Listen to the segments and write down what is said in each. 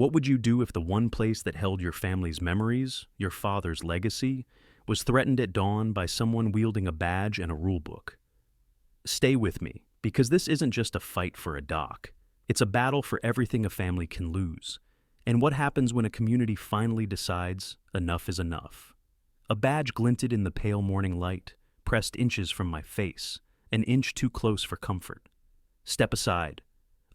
What would you do if the one place that held your family's memories, your father's legacy, was threatened at dawn by someone wielding a badge and a rulebook? Stay with me, because this isn't just a fight for a dock. It's a battle for everything a family can lose. And what happens when a community finally decides enough is enough? A badge glinted in the pale morning light, pressed inches from my face, an inch too close for comfort. Step aside.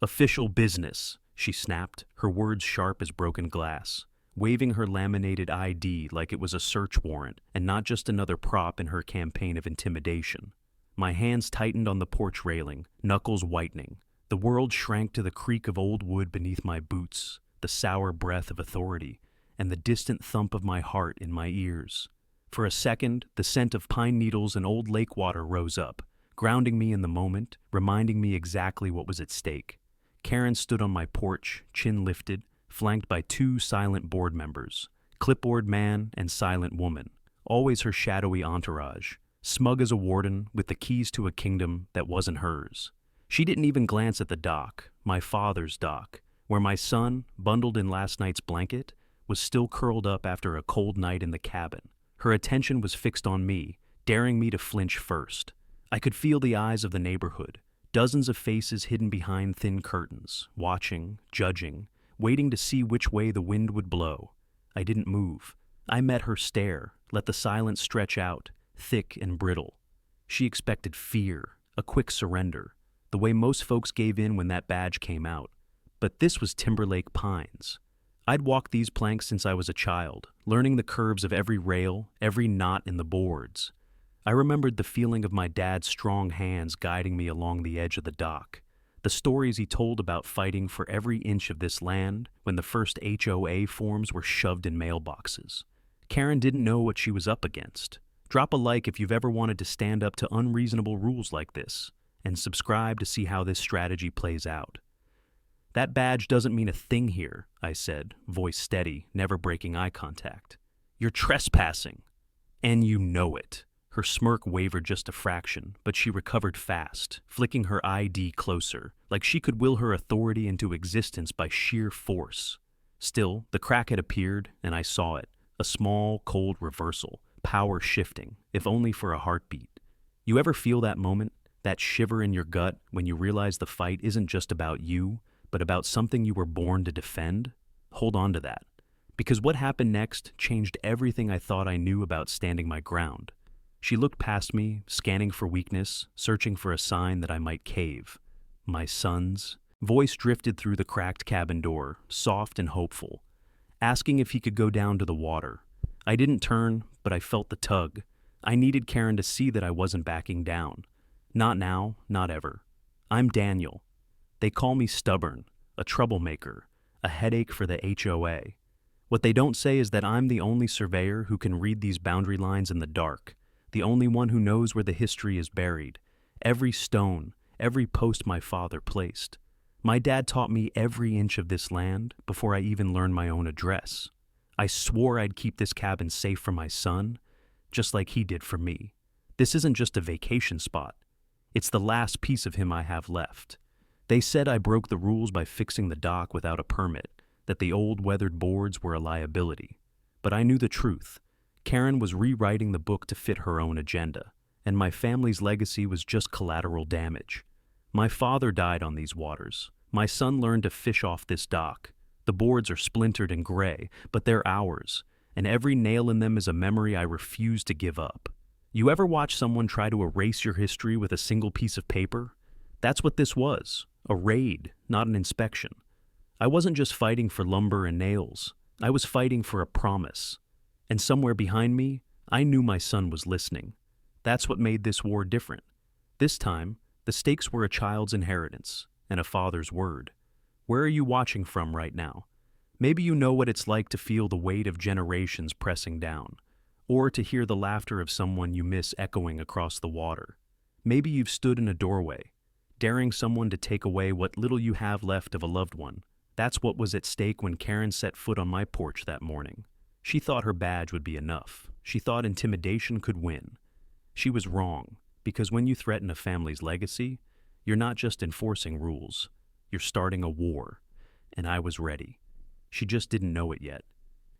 Official business, she snapped, her words sharp as broken glass, waving her laminated ID like it was a search warrant and not just another prop in her campaign of intimidation. My hands tightened on the porch railing, knuckles whitening. The world shrank to the creak of old wood beneath my boots, the sour breath of authority, and the distant thump of my heart in my ears. For a second, the scent of pine needles and old lake water rose up, grounding me in the moment, reminding me exactly what was at stake. Karen stood on my porch, chin lifted, flanked by two silent board members, clipboard man and silent woman, always her shadowy entourage, smug as a warden with the keys to a kingdom that wasn't hers. She didn't even glance at the dock, my father's dock, where my son, bundled in last night's blanket, was still curled up after a cold night in the cabin. Her attention was fixed on me, daring me to flinch first. I could feel the eyes of the neighborhood, dozens of faces hidden behind thin curtains, watching, judging, waiting to see which way the wind would blow. I didn't move. I met her stare, let the silence stretch out, thick and brittle. She expected fear, a quick surrender, the way most folks gave in when that badge came out. But this was Timberlake Pines. I'd walked these planks since I was a child, learning the curves of every rail, every knot in the boards. I remembered the feeling of my dad's strong hands guiding me along the edge of the dock, the stories he told about fighting for every inch of this land when the first HOA forms were shoved in mailboxes. Karen didn't know what she was up against. Drop a like if you've ever wanted to stand up to unreasonable rules like this, and subscribe to see how this strategy plays out. That badge doesn't mean a thing here, I said, voice steady, never breaking eye contact. You're trespassing. And you know it. Her smirk wavered just a fraction, but she recovered fast, flicking her ID closer, like she could will her authority into existence by sheer force. Still, the crack had appeared, and I saw it, a small, cold reversal, power shifting, if only for a heartbeat. You ever feel that moment, that shiver in your gut when you realize the fight isn't just about you, but about something you were born to defend? Hold on to that, because what happened next changed everything I thought I knew about standing my ground. She looked past me, scanning for weakness, searching for a sign that I might cave. My son's voice drifted through the cracked cabin door, soft and hopeful, asking if he could go down to the water. I didn't turn, but I felt the tug. I needed Karen to see that I wasn't backing down. Not now, not ever. I'm Daniel. They call me stubborn, a troublemaker, a headache for the HOA. What they don't say is that I'm the only surveyor who can read these boundary lines in the dark, the only one who knows where the history is buried, every stone, every post my father placed. My dad taught me every inch of this land before I even learned my own address. I swore I'd keep this cabin safe for my son, just like he did for me. This isn't just a vacation spot. It's the last piece of him I have left. They said I broke the rules by fixing the dock without a permit, that the old weathered boards were a liability. But I knew the truth. Karen was rewriting the book to fit her own agenda, and my family's legacy was just collateral damage. My father died on these waters. My son learned to fish off this dock. The boards are splintered and gray, but they're ours, and every nail in them is a memory I refuse to give up. You ever watch someone try to erase your history with a single piece of paper? That's what this was, a raid, not an inspection. I wasn't just fighting for lumber and nails. I was fighting for a promise. And somewhere behind me, I knew my son was listening. That's what made this war different. This time, the stakes were a child's inheritance and a father's word. Where are you watching from right now? Maybe you know what it's like to feel the weight of generations pressing down, or to hear the laughter of someone you miss echoing across the water. Maybe you've stood in a doorway, daring someone to take away what little you have left of a loved one. That's what was at stake when Karen set foot on my porch that morning. She thought her badge would be enough. She thought intimidation could win. She was wrong, because when you threaten a family's legacy, you're not just enforcing rules. You're starting a war. And I was ready. She just didn't know it yet.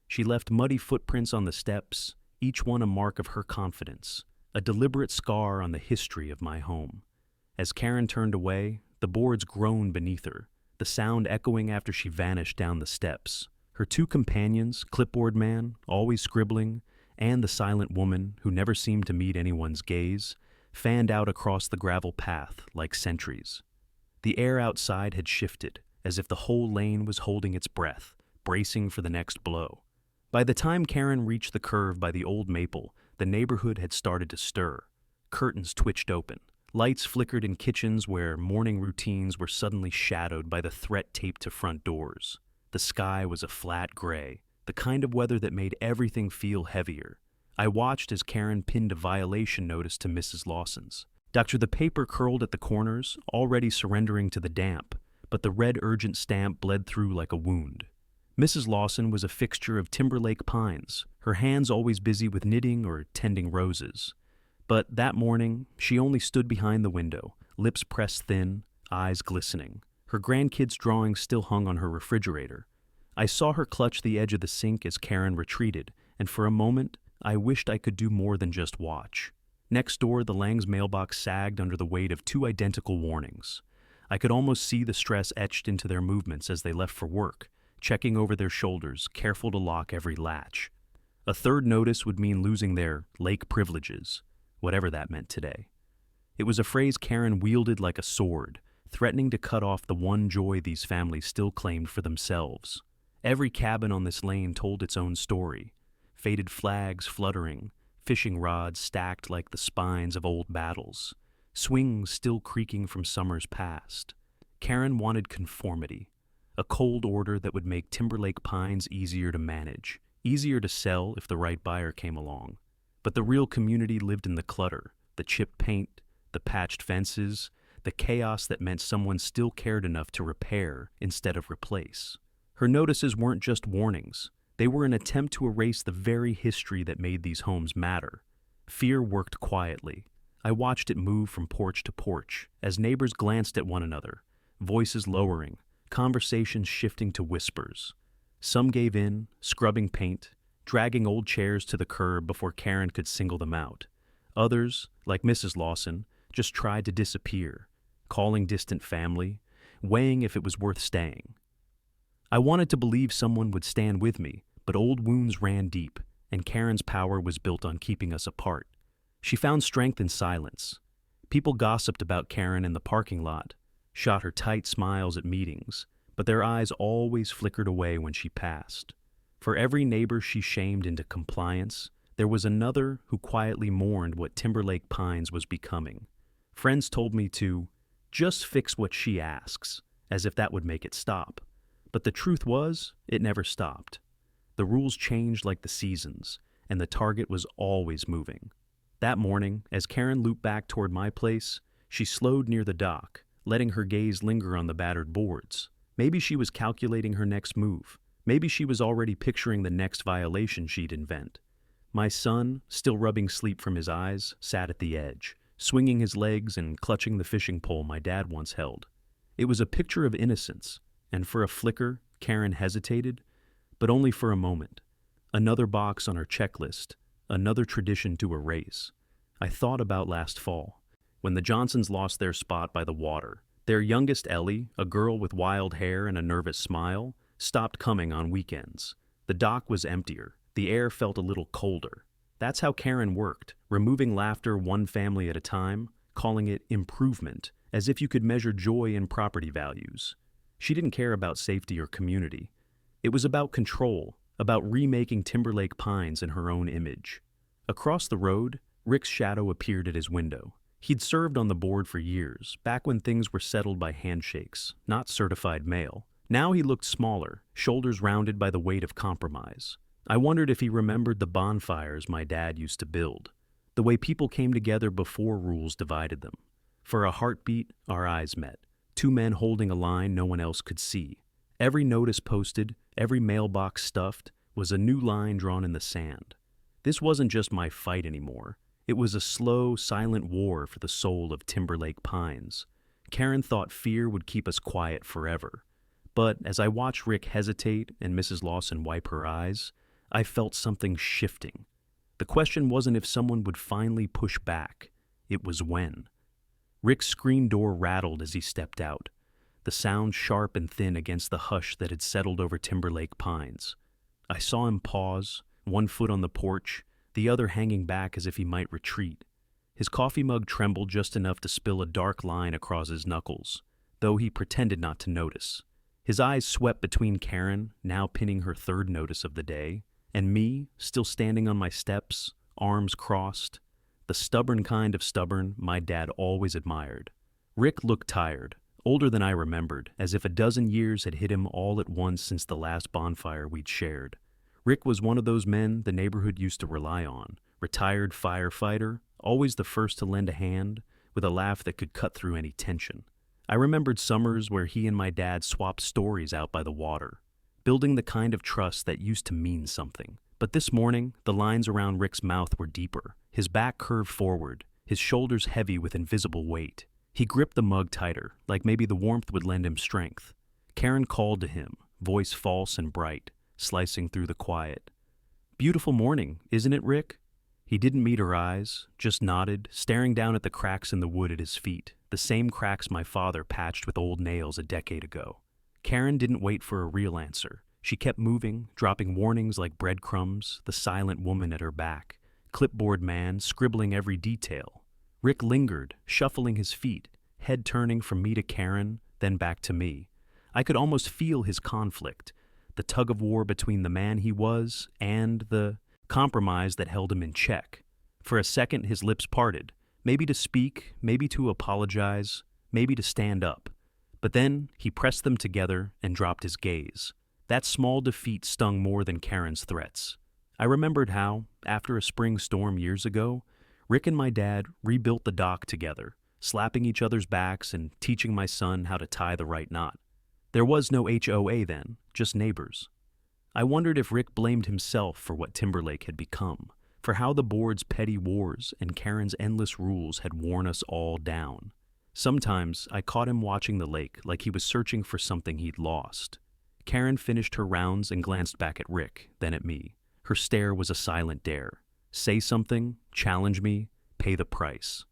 She left muddy footprints on the steps, each one a mark of her confidence, a deliberate scar on the history of my home. As Karen turned away, the boards groaned beneath her, the sound echoing after she vanished down the steps. Her two companions, clipboard man, always scribbling, and the silent woman, who never seemed to meet anyone's gaze, fanned out across the gravel path like sentries. The air outside had shifted, as if the whole lane was holding its breath, bracing for the next blow. By the time Karen reached the curve by the old maple, the neighborhood had started to stir. Curtains twitched open. Lights flickered in kitchens where morning routines were suddenly shadowed by the threat taped to front doors. The sky was a flat gray, the kind of weather that made everything feel heavier. I watched as Karen pinned a violation notice to Mrs. Lawson's. The paper curled at the corners, already surrendering to the damp, but the red urgent stamp bled through like a wound. Mrs. Lawson was a fixture of Timberlake pines, her hands always busy with knitting or tending roses. But that morning, she only stood behind the window, lips pressed thin, eyes glistening. Her grandkids' drawings still hung on her refrigerator. I saw her clutch the edge of the sink as Karen retreated, and for a moment, I wished I could do more than just watch. Next door, the Lang's mailbox sagged under the weight of two identical warnings. I could almost see the stress etched into their movements as they left for work, checking over their shoulders, careful to lock every latch. A third notice would mean losing their lake privileges, whatever that meant today. It was a phrase Karen wielded like a sword, threatening to cut off the one joy these families still claimed for themselves. Every cabin on this lane told its own story. Faded flags fluttering, fishing rods stacked like the spines of old battles, swings still creaking from summers past. Karen wanted conformity, a cold order that would make Timberlake pines easier to manage, easier to sell if the right buyer came along. But the real community lived in the clutter, the chipped paint, the patched fences, the chaos that meant someone still cared enough to repair instead of replace. Her notices weren't just warnings. They were an attempt to erase the very history that made these homes matter. Fear worked quietly. I watched it move from porch to porch as neighbors glanced at one another, voices lowering, conversations shifting to whispers. Some gave in, scrubbing paint, dragging old chairs to the curb before Karen could single them out. Others, like Mrs. Lawson, just tried to disappear, calling distant family, weighing if it was worth staying. I wanted to believe someone would stand with me, but old wounds ran deep, and Karen's power was built on keeping us apart. She found strength in silence. People gossiped about Karen in the parking lot, shot her tight smiles at meetings, but their eyes always flickered away when she passed. For every neighbor she shamed into compliance, there was another who quietly mourned what Timberlake Pines was becoming. Friends told me to just fix what she asks, as if that would make it stop. But the truth was, it never stopped. The rules changed like the seasons, and the target was always moving. That morning, as Karen looped back toward my place, she slowed near the dock, letting her gaze linger on the battered boards. Maybe she was calculating her next move. Maybe she was already picturing the next violation she'd invent. My son, still rubbing sleep from his eyes, sat at the edge, swinging his legs and clutching the fishing pole my dad once held. It was a picture of innocence, and for a flicker, Karen hesitated, but only for a moment. Another box on her checklist, another tradition to erase. I thought about last fall, when the Johnsons lost their spot by the water. Their youngest Ellie, a girl with wild hair and a nervous smile, stopped coming on weekends. The dock was emptier. The air felt a little colder. That's how Karen worked, removing laughter one family at a time, calling it improvement, as if you could measure joy in property values. She didn't care about safety or community. It was about control, about remaking Timberlake Pines in her own image. Across the road, Rick's shadow appeared at his window. He'd served on the board for years, back when things were settled by handshakes, not certified mail. Now he looked smaller, shoulders rounded by the weight of compromise. I wondered if he remembered the bonfires my dad used to build, the way people came together before rules divided them. For a heartbeat, our eyes met, two men holding a line no one else could see. Every notice posted, every mailbox stuffed, was a new line drawn in the sand. This wasn't just my fight anymore. It was a slow, silent war for the soul of Timberlake Pines. Karen thought fear would keep us quiet forever. But as I watched Rick hesitate and Mrs. Lawson wipe her eyes, I felt something shifting. The question wasn't if someone would finally push back, it was when. Rick's screen door rattled as he stepped out, the sound sharp and thin against the hush that had settled over Timberlake Pines. I saw him pause, one foot on the porch, the other hanging back as if he might retreat. His coffee mug trembled just enough to spill a dark line across his knuckles, though he pretended not to notice. His eyes swept between Karen, now pinning her third notice of the day, and me, still standing on my steps, arms crossed, the stubborn kind of stubborn my dad always admired. Rick looked tired, older than I remembered, as if a dozen years had hit him all at once since the last bonfire we'd shared. Rick was one of those men the neighborhood used to rely on, retired firefighter, always the first to lend a hand, with a laugh that could cut through any tension. I remembered summers where he and my dad swapped stories out by the water, building the kind of trust that used to mean something. But this morning, the lines around Rick's mouth were deeper, his back curved forward, his shoulders heavy with invisible weight. He gripped the mug tighter, like maybe the warmth would lend him strength. Karen called to him, voice false and bright, slicing through the quiet. "Beautiful morning, isn't it, Rick?" He didn't meet her eyes, just nodded, staring down at the cracks in the wood at his feet, the same cracks my father patched with old nails a decade ago. Karen didn't wait for a real answer. She kept moving, dropping warnings like breadcrumbs, the silent woman at her back, clipboard man scribbling every detail. Rick lingered, shuffling his feet, head turning from me to Karen, then back to me. I could almost feel his conflict, the tug-of-war between the man he was and the compromise that held him in check. For a second, his lips parted, maybe to speak, maybe to apologize, maybe to stand up. But then he pressed them together and dropped his gaze. That small defeat stung more than Karen's threats. I remembered how, after a spring storm years ago, Rick and my dad rebuilt the dock together, slapping each other's backs and teaching my son how to tie the right knot. There was no HOA then, just neighbors. I wondered if Rick blamed himself for what Timberlake had become, for how the board's petty wars and Karen's endless rules had worn us all down. Sometimes I caught him watching the lake like he was searching for something he'd lost. Karen finished her rounds and glanced back at Rick, then at me. Her stare was a silent dare. Say something, challenge me, pay the price.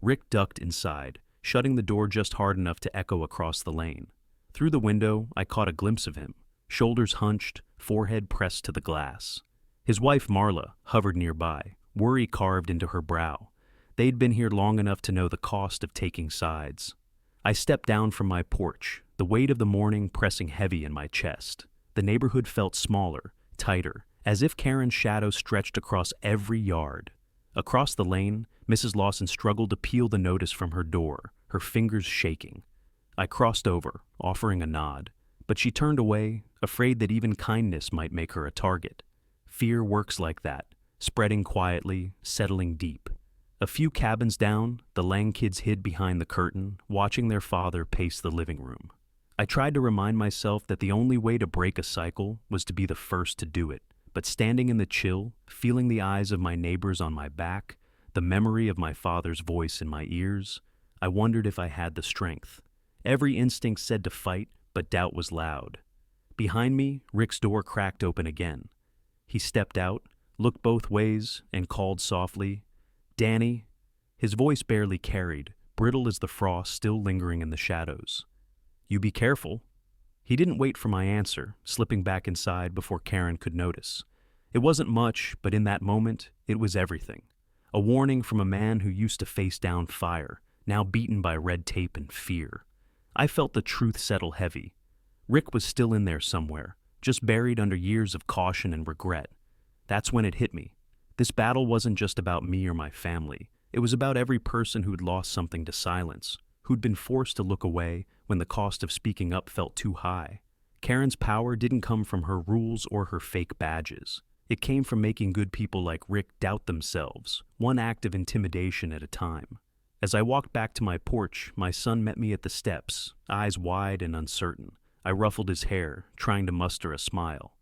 Rick ducked inside, shutting the door just hard enough to echo across the lane. Through the window, I caught a glimpse of him, shoulders hunched, forehead pressed to the glass. His wife Marla hovered nearby, worry carved into her brow. They'd been here long enough to know the cost of taking sides. I stepped down from my porch, the weight of the morning pressing heavy in my chest. The neighborhood felt smaller, tighter, as if Karen's shadow stretched across every yard. Across the lane, Mrs. Lawson struggled to peel the notice from her door, her fingers shaking. I crossed over, offering a nod, but she turned away, afraid that even kindness might make her a target. Fear works like that, spreading quietly, settling deep. A few cabins down, the Lang kids hid behind the curtain, watching their father pace the living room. I tried to remind myself that the only way to break a cycle was to be the first to do it. But standing in the chill, feeling the eyes of my neighbors on my back, the memory of my father's voice in my ears, I wondered if I had the strength. Every instinct said to fight, but doubt was loud. Behind me, Rick's door cracked open again. He stepped out, looked both ways, and called softly, "Danny." His voice barely carried, brittle as the frost still lingering in the shadows. "You be careful." He didn't wait for my answer, slipping back inside before Karen could notice. It wasn't much, but in that moment, it was everything. A warning from a man who used to face down fire, now beaten by red tape and fear. I felt the truth settle heavy. Rick was still in there somewhere, just buried under years of caution and regret. That's when it hit me. This battle wasn't just about me or my family. It was about every person who'd lost something to silence, who'd been forced to look away when the cost of speaking up felt too high. Karen's power didn't come from her rules or her fake badges. It came from making good people like Rick doubt themselves, one act of intimidation at a time. As I walked back to my porch, my son met me at the steps, eyes wide and uncertain. I ruffled his hair, trying to muster a smile.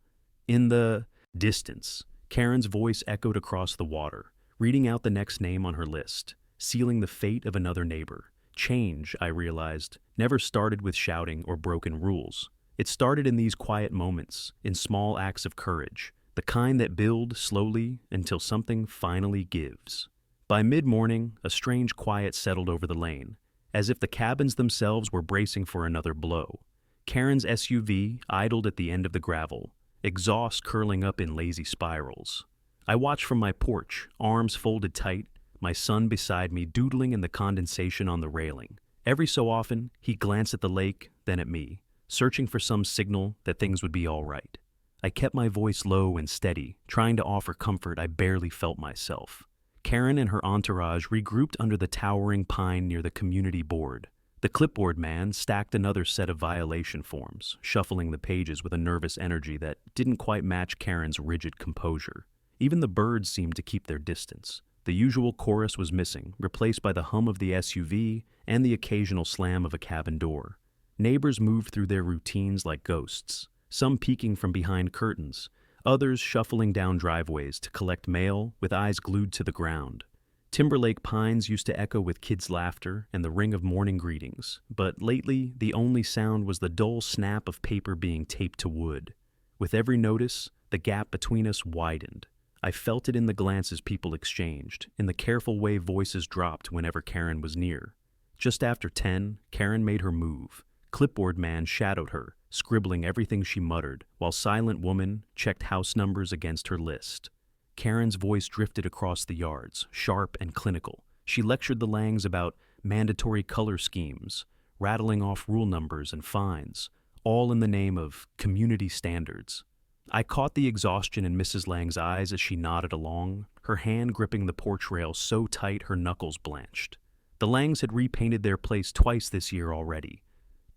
In the distance, Karen's voice echoed across the water, reading out the next name on her list, sealing the fate of another neighbor. Change, I realized, never started with shouting or broken rules. It started in these quiet moments, in small acts of courage, the kind that build slowly until something finally gives. By mid-morning, a strange quiet settled over the lane, as if the cabins themselves were bracing for another blow. Karen's SUV idled at the end of the gravel, exhaust curling up in lazy spirals. I watched from my porch, arms folded tight, my son beside me doodling in the condensation on the railing. Every so often, he glanced at the lake, then at me, searching for some signal that things would be all right. I kept my voice low and steady, trying to offer comfort I barely felt myself. Karen and her entourage regrouped under the towering pine near the community board. The clipboard man stacked another set of violation forms, shuffling the pages with a nervous energy that didn't quite match Karen's rigid composure. Even the birds seemed to keep their distance. The usual chorus was missing, replaced by the hum of the SUV and the occasional slam of a cabin door. Neighbors moved through their routines like ghosts, some peeking from behind curtains, others shuffling down driveways to collect mail with eyes glued to the ground. Timberlake pines used to echo with kids' laughter and the ring of morning greetings, but lately the only sound was the dull snap of paper being taped to wood. With every notice, the gap between us widened. I felt it in the glances people exchanged, in the careful way voices dropped whenever Karen was near. Just after 10, Karen made her move. Clipboard man shadowed her, scribbling everything she muttered, while Silent Woman checked house numbers against her list. Karen's voice drifted across the yards, sharp and clinical. She lectured the Langs about mandatory color schemes, rattling off rule numbers and fines, all in the name of community standards. I caught the exhaustion in Mrs. Lang's eyes as she nodded along, her hand gripping the porch rail so tight her knuckles blanched. The Langs had repainted their place twice this year already,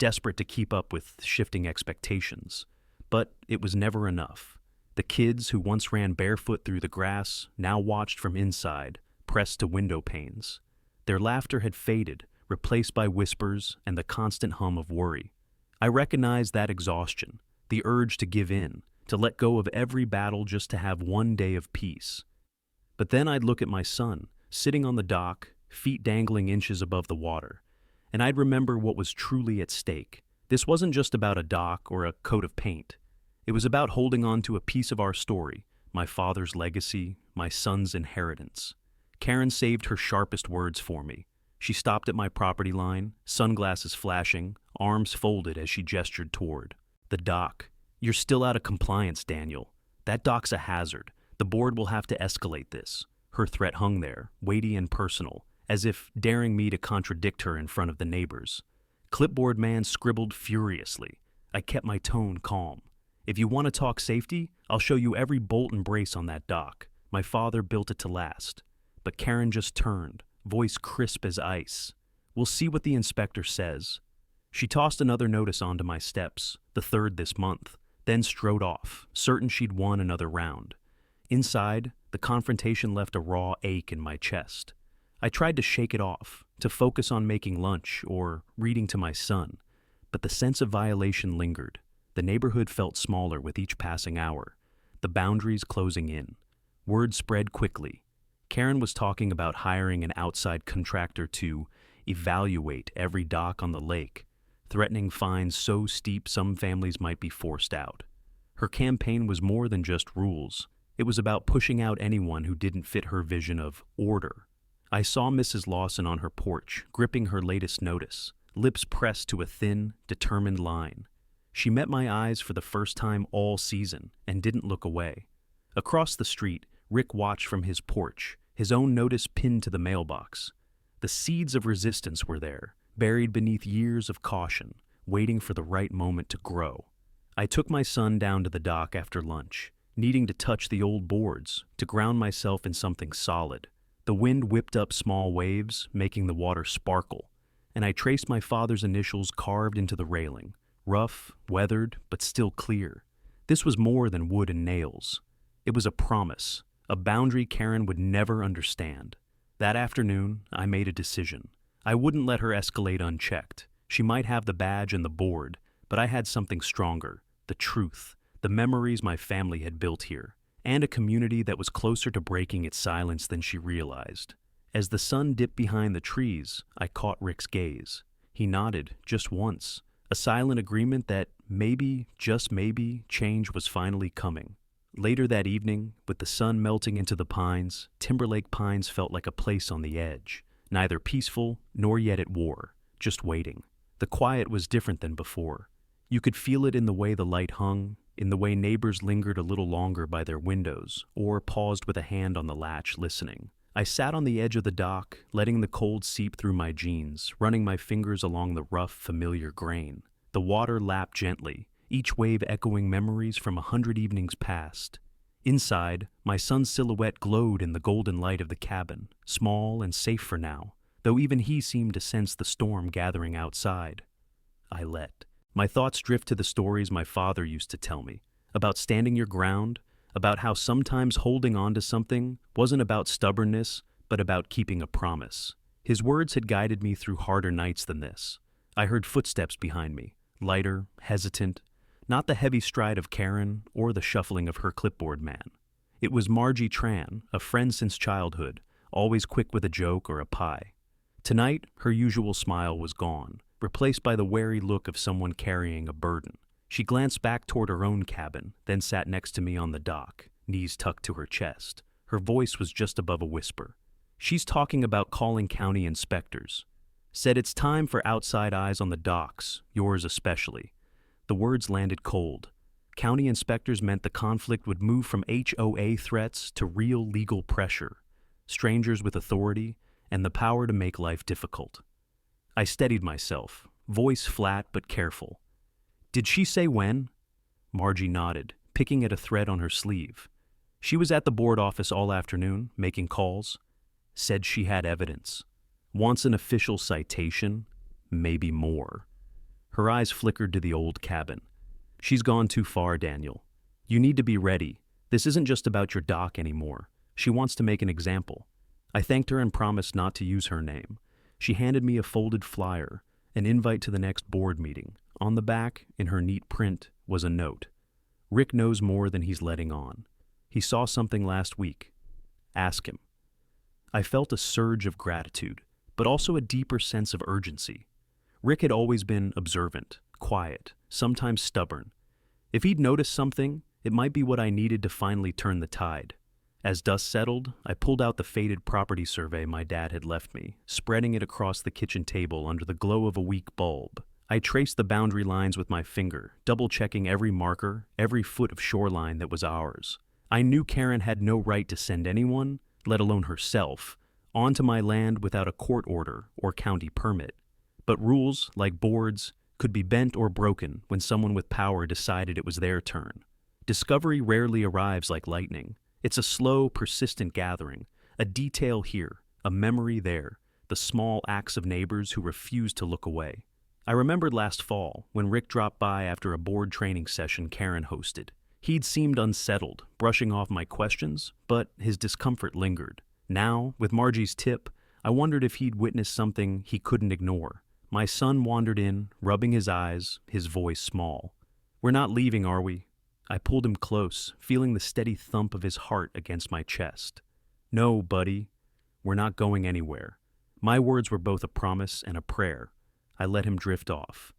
desperate to keep up with shifting expectations. But it was never enough. The kids who once ran barefoot through the grass now watched from inside, pressed to window panes. Their laughter had faded, replaced by whispers and the constant hum of worry. I recognized that exhaustion, the urge to give in, to let go of every battle just to have one day of peace. But then I'd look at my son, sitting on the dock, feet dangling inches above the water, and I'd remember what was truly at stake. This wasn't just about a dock or a coat of paint. It was about holding on to a piece of our story, my father's legacy, my son's inheritance. Karen saved her sharpest words for me. She stopped at my property line, sunglasses flashing, arms folded as she gestured toward. The dock. You're still out of compliance, Daniel. That dock's a hazard. The board will have to escalate this. Her threat hung there, weighty and personal, as if daring me to contradict her in front of the neighbors. Clipboard man scribbled furiously. I kept my tone calm. If you want to talk safety, I'll show you every bolt and brace on that dock. My father built it to last. But Karen just turned, voice crisp as ice. We'll see what the inspector says. She tossed another notice onto my steps, the third this month, then strode off, certain she'd won another round. Inside, the confrontation left a raw ache in my chest. I tried to shake it off, to focus on making lunch or reading to my son, but the sense of violation lingered. The neighborhood felt smaller with each passing hour, the boundaries closing in. Word spread quickly. Karen was talking about hiring an outside contractor to evaluate every dock on the lake, threatening fines so steep some families might be forced out. Her campaign was more than just rules. It was about pushing out anyone who didn't fit her vision of order. I saw Mrs. Lawson on her porch, gripping her latest notice, lips pressed to a thin, determined line. She met my eyes for the first time all season and didn't look away. Across the street, Rick watched from his porch, his own notice pinned to the mailbox. The seeds of resistance were there, buried beneath years of caution, waiting for the right moment to grow. I took my son down to the dock after lunch, needing to touch the old boards, to ground myself in something solid. The wind whipped up small waves, making the water sparkle, and I traced my father's initials carved into the railing. Rough, weathered, but still clear. This was more than wood and nails. It was a promise, a boundary Karen would never understand. That afternoon, I made a decision. I wouldn't let her escalate unchecked. She might have the badge and the board, but I had something stronger, the truth, the memories my family had built here, and a community that was closer to breaking its silence than she realized. As the sun dipped behind the trees, I caught Rick's gaze. He nodded, just once, a silent agreement that maybe, just maybe, change was finally coming. Later that evening, with the sun melting into the pines, Timberlake Pines felt like a place on the edge, neither peaceful nor yet at war, just waiting. The quiet was different than before. You could feel it in the way the light hung, in the way neighbors lingered a little longer by their windows, or paused with a hand on the latch listening. I sat on the edge of the dock, letting the cold seep through my jeans, running my fingers along the rough, familiar grain. The water lapped gently, each wave echoing memories from 100 evenings past. Inside, my son's silhouette glowed in the golden light of the cabin, small and safe for now, though even he seemed to sense the storm gathering outside. I let. My thoughts drift to the stories my father used to tell me, about standing your ground, about how sometimes holding on to something wasn't about stubbornness, but about keeping a promise. His words had guided me through harder nights than this. I heard footsteps behind me, lighter, hesitant, not the heavy stride of Karen or the shuffling of her clipboard man. It was Margie Tran, a friend since childhood, always quick with a joke or a pie. Tonight, her usual smile was gone, replaced by the wary look of someone carrying a burden. She glanced back toward her own cabin, then sat next to me on the dock, knees tucked to her chest. Her voice was just above a whisper. She's talking about calling county inspectors. Said it's time for outside eyes on the docks, yours especially. The words landed cold. County inspectors meant the conflict would move from HOA threats to real legal pressure, strangers with authority, and the power to make life difficult. I steadied myself, voice flat but careful. Did she say when? Margie nodded, picking at a thread on her sleeve. She was at the board office all afternoon, making calls. Said she had evidence. Wants an official citation, maybe more. Her eyes flickered to the old cabin. She's gone too far, Daniel. You need to be ready. This isn't just about your dock anymore. She wants to make an example. I thanked her and promised not to use her name. She handed me a folded flyer, an invite to the next board meeting. On the back, in her neat print, was a note. Rick knows more than he's letting on. He saw something last week. Ask him. I felt a surge of gratitude, but also a deeper sense of urgency. Rick had always been observant, quiet, sometimes stubborn. If he'd noticed something, it might be what I needed to finally turn the tide. As dust settled, I pulled out the faded property survey my dad had left me, spreading it across the kitchen table under the glow of a weak bulb. I traced the boundary lines with my finger, double-checking every marker, every foot of shoreline that was ours. I knew Karen had no right to send anyone, let alone herself, onto my land without a court order or county permit. But rules, like boards, could be bent or broken when someone with power decided it was their turn. Discovery rarely arrives like lightning. It's a slow, persistent gathering, a detail here, a memory there, the small acts of neighbors who refuse to look away. I remembered last fall when Rick dropped by after a board training session Karen hosted. He'd seemed unsettled, brushing off my questions, but his discomfort lingered. Now, with Margie's tip, I wondered if he'd witnessed something he couldn't ignore. My son wandered in, rubbing his eyes, his voice small. We're not leaving, are we? I pulled him close, feeling the steady thump of his heart against my chest. No, buddy, we're not going anywhere. My words were both a promise and a prayer. I let him drift off.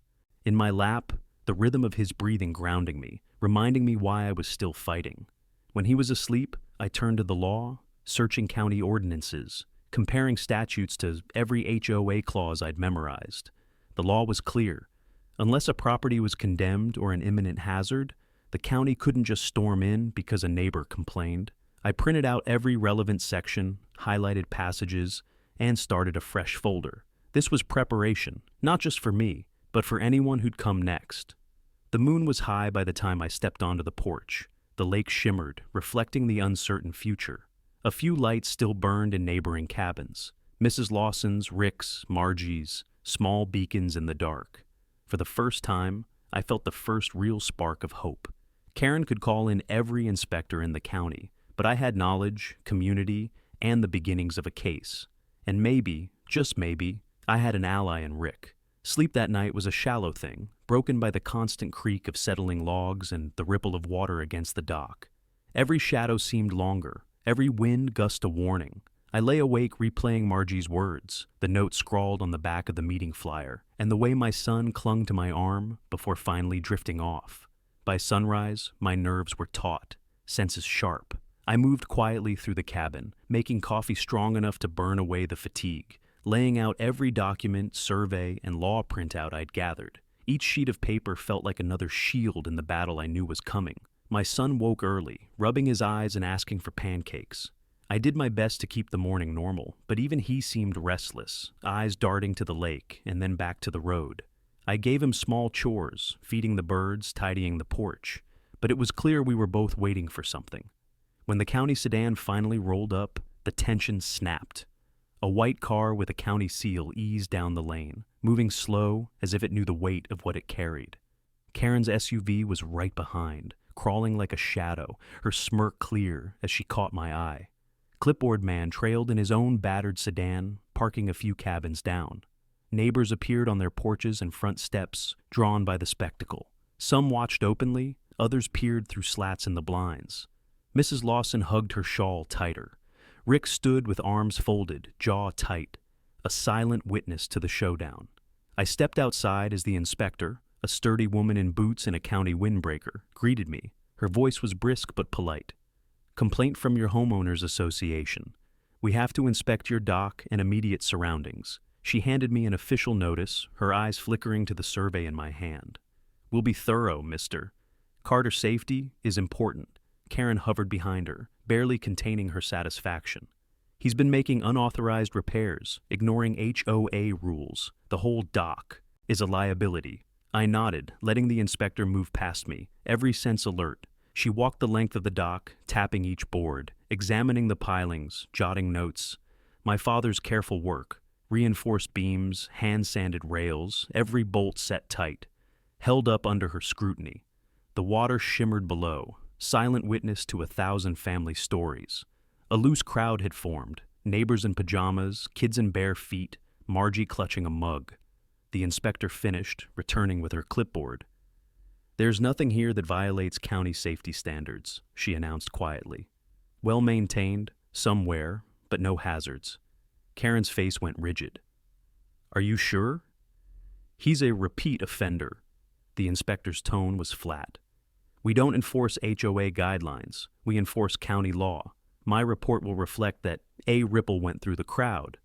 In my lap, the rhythm of his breathing grounding me, reminding me why I was still fighting. When he was asleep, I turned to the law, searching county ordinances, comparing statutes to every HOA clause I'd memorized. The law was clear. Unless a property was condemned or an imminent hazard, the county couldn't just storm in because a neighbor complained. I printed out every relevant section, highlighted passages, and started a fresh folder. This was preparation, not just for me, but for anyone who'd come next. The moon was high by the time I stepped onto the porch. The lake shimmered, reflecting the uncertain future. A few lights still burned in neighboring cabins. Mrs. Lawson's, Rick's, Margie's, small beacons in the dark. For the first time, I felt the first real spark of hope. Karen could call in every inspector in the county, but I had knowledge, community, and the beginnings of a case. And maybe, just maybe, I had an ally in Rick. Sleep that night was a shallow thing, broken by the constant creak of settling logs and the ripple of water against the dock. Every shadow seemed longer, every wind gust a warning. I lay awake replaying Margie's words, the note scrawled on the back of the meeting flyer, and the way my son clung to my arm before finally drifting off. By sunrise, my nerves were taut, senses sharp. I moved quietly through the cabin, making coffee strong enough to burn away the fatigue, laying out every document, survey, and law printout I'd gathered. Each sheet of paper felt like another shield in the battle I knew was coming. My son woke early, rubbing his eyes and asking for pancakes. I did my best to keep the morning normal, but even he seemed restless, eyes darting to the lake and then back to the road. I gave him small chores, feeding the birds, tidying the porch, but it was clear we were both waiting for something. When the county sedan finally rolled up, the tension snapped. A white car with a county seal eased down the lane, moving slow as if it knew the weight of what it carried. Karen's SUV was right behind, crawling like a shadow, her smirk clear as she caught my eye. Clipboard man trailed in his own battered sedan, parking a few cabins down. Neighbors appeared on their porches and front steps, drawn by the spectacle. Some watched openly, others peered through slats in the blinds. Mrs. Lawson hugged her shawl tighter. Rick stood with arms folded, jaw tight, a silent witness to the showdown. I stepped outside as the inspector, a sturdy woman in boots and a county windbreaker, greeted me. Her voice was brisk but polite. "Complaint from your homeowners association. We have to inspect your dock and immediate surroundings." She handed me an official notice, her eyes flickering to the survey in my hand. "We'll be thorough, mister. Carter safety is important." Karen hovered behind her, barely containing her satisfaction. "He's been making unauthorized repairs, ignoring HOA rules. The whole dock is a liability." I nodded, letting the inspector move past me, every sense alert. She walked the length of the dock, tapping each board, examining the pilings, jotting notes. My father's careful work, reinforced beams, hand-sanded rails, every bolt set tight, held up under her scrutiny. The water shimmered below, silent witness to 1,000 family stories. A loose crowd had formed, neighbors in pajamas, kids in bare feet, Margie clutching a mug. The inspector finished, returning with her clipboard. "There's nothing here that violates county safety standards," she announced quietly. "Well maintained, some wear, but no hazards." Karen's face went rigid. "Are you sure?" "He's a repeat offender." The inspector's tone was flat. "We don't enforce HOA guidelines. We enforce county law. My report will reflect that a ripple went through the crowd."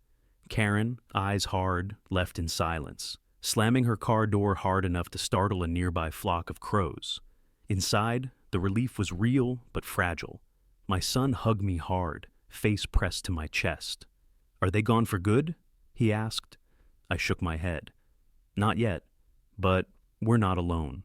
Karen, eyes hard, left in silence, slamming her car door hard enough to startle a nearby flock of crows. Inside, the relief was real but fragile. My son hugged me hard, face pressed to my chest. "Are they gone for good?" he asked. I shook my head. "Not yet, but we're not alone."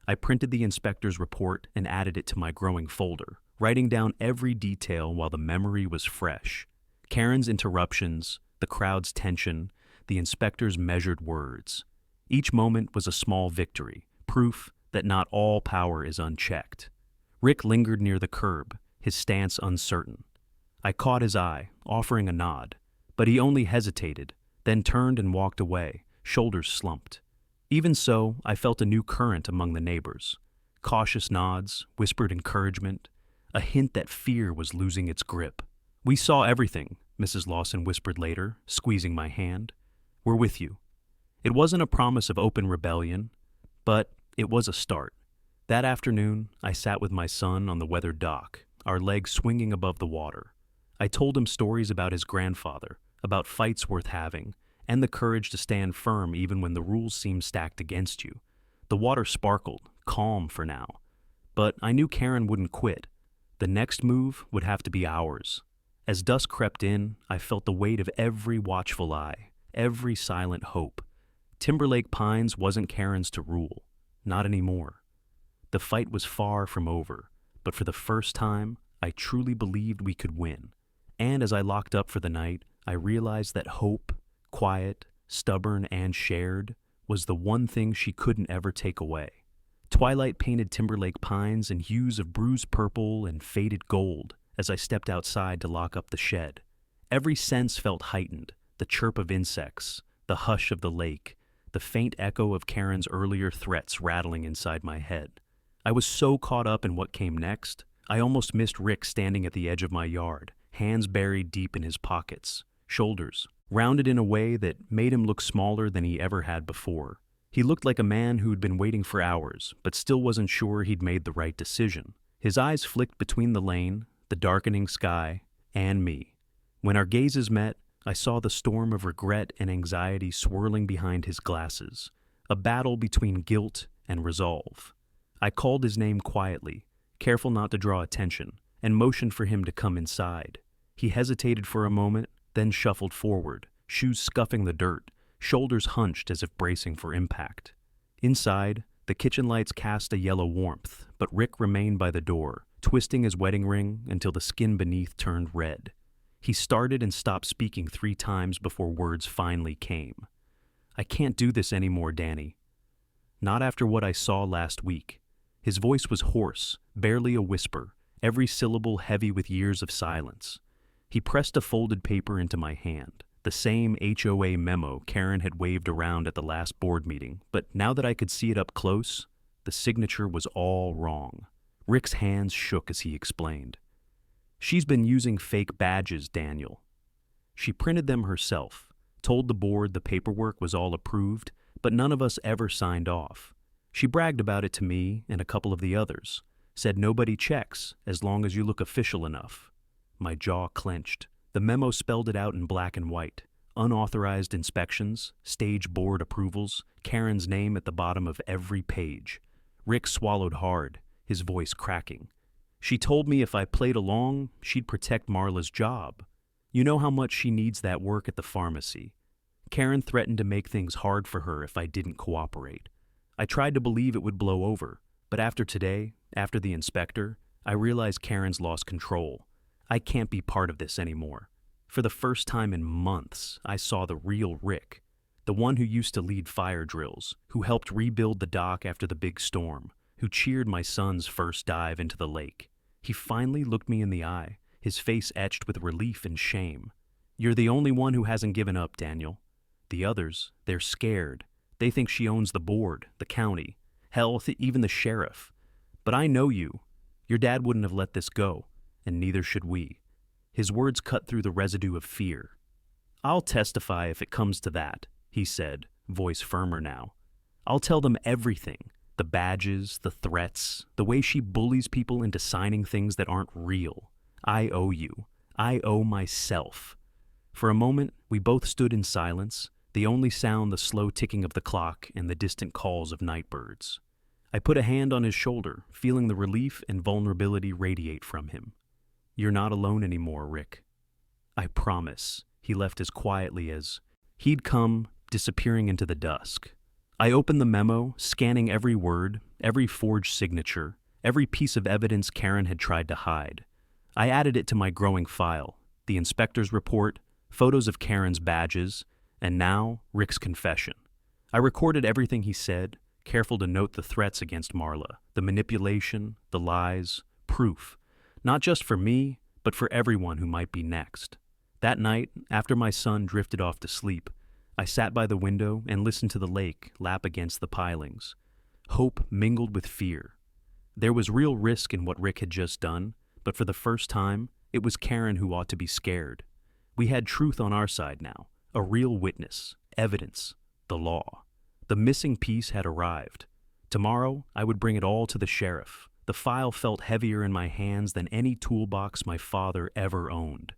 I printed the inspector's report and added it to my growing folder, writing down every detail while the memory was fresh. Karen's interruptions, the crowd's tension, the inspector's measured words. Each moment was a small victory, proof that not all power is unchecked. Rick lingered near the curb, his stance uncertain. I caught his eye, offering a nod, but he only hesitated, then turned and walked away, shoulders slumped. Even so, I felt a new current among the neighbors. Cautious nods, whispered encouragement, a hint that fear was losing its grip. "We saw everything," Mrs. Lawson whispered later, squeezing my hand. "We're with you." It wasn't a promise of open rebellion, but it was a start. That afternoon, I sat with my son on the weathered dock, our legs swinging above the water. I told him stories about his grandfather, about fights worth having, and the courage to stand firm even when the rules seemed stacked against you. The water sparkled, calm for now. But I knew Karen wouldn't quit. The next move would have to be ours. As dusk crept in, I felt the weight of every watchful eye, every silent hope. Timberlake Pines wasn't Karen's to rule. Not anymore. The fight was far from over, but for the first time, I truly believed we could win. And as I locked up for the night, I realized that hope, quiet, stubborn, and shared, was the one thing she couldn't ever take away. Twilight painted Timberlake Pines in hues of bruised purple and faded gold as I stepped outside to lock up the shed. Every sense felt heightened, the chirp of insects, the hush of the lake, the faint echo of Karen's earlier threats rattling inside my head. I was so caught up in what came next, I almost missed Rick standing at the edge of my yard, hands buried deep in his pockets, shoulders rounded in a way that made him look smaller than he ever had before. He looked like a man who'd been waiting for hours, but still wasn't sure he'd made the right decision. His eyes flicked between the lane, the darkening sky, and me. When our gazes met, I saw the storm of regret and anxiety swirling behind his glasses, a battle between guilt and resolve. I called his name quietly, careful not to draw attention, and motioned for him to come inside. He hesitated for a moment, then shuffled forward, shoes scuffing the dirt, shoulders hunched as if bracing for impact. Inside, the kitchen lights cast a yellow warmth, but Rick remained by the door, twisting his wedding ring until the skin beneath turned red. He started and stopped speaking 3 times before words finally came. "I can't do this anymore, Danny. Not after what I saw last week." His voice was hoarse, barely a whisper, every syllable heavy with years of silence. He pressed a folded paper into my hand, the same HOA memo Karen had waved around at the last board meeting, but now that I could see it up close, the signature was all wrong. Rick's hands shook as he explained. "She's been using fake badges, Daniel. She printed them herself, told the board the paperwork was all approved, but none of us ever signed off. She bragged about it to me and a couple of the others, said nobody checks as long as you look official enough." My jaw clenched. The memo spelled it out in black and white. Unauthorized inspections, stage board approvals, Karen's name at the bottom of every page. Rick swallowed hard, his voice cracking. "She told me if I played along, she'd protect Marla's job. You know how much she needs that work at the pharmacy. Karen threatened to make things hard for her if I didn't cooperate. I tried to believe it would blow over, but after today, after the inspector, I realized Karen's lost control. I can't be part of this anymore." For the first time in months, I saw the real Rick, the one who used to lead fire drills, who helped rebuild the dock after the big storm, who cheered my son's first dive into the lake. He finally looked me in the eye, his face etched with relief and shame. "You're the only one who hasn't given up, Daniel. The others, they're scared. They think she owns the board, the county, hell, even the sheriff. But I know you. Your dad wouldn't have let this go, and neither should we." His words cut through the residue of fear. "I'll testify if it comes to that," he said, voice firmer now. "I'll tell them everything, the badges, the threats, the way she bullies people into signing things that aren't real. I owe you. I owe myself." For a moment, we both stood in silence, the only sound the slow ticking of the clock and the distant calls of night birds. I put a hand on his shoulder, feeling the relief and vulnerability radiate from him. "You're not alone anymore, Rick. I promise," he left as quietly as he'd come, disappearing into the dusk. I opened the memo, scanning every word, every forged signature, every piece of evidence Karen had tried to hide. I added it to my growing file, the inspector's report, photos of Karen's badges, and now Rick's confession. I recorded everything he said, careful to note the threats against Marla, the manipulation, the lies, proof. Not just for me, but for everyone who might be next. That night, after my son drifted off to sleep, I sat by the window and listened to the lake lap against the pilings. Hope mingled with fear. There was real risk in what Rick had just done, but for the first time, it was Karen who ought to be scared. We had truth on our side now, a real witness, evidence, the law. The missing piece had arrived. Tomorrow, I would bring it all to the sheriff. The file felt heavier in my hands than any toolbox my father ever owned.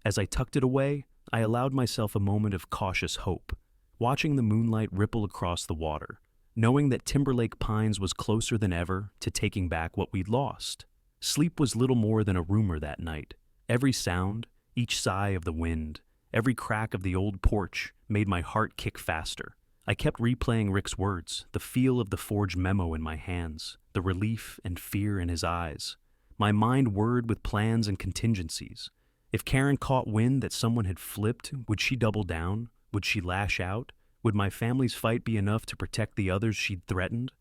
As I tucked it away, I allowed myself a moment of cautious hope, watching the moonlight ripple across the water, knowing that Timberlake Pines was closer than ever to taking back what we'd lost. Sleep was little more than a rumor that night. Every sound, each sigh of the wind, every crack of the old porch made my heart kick faster. I kept replaying Rick's words, the feel of the forged memo in my hands, the relief and fear in his eyes. My mind whirred with plans and contingencies. If Karen caught wind that someone had flipped, would she double down? Would she lash out? Would my family's fight be enough to protect the others she'd threatened?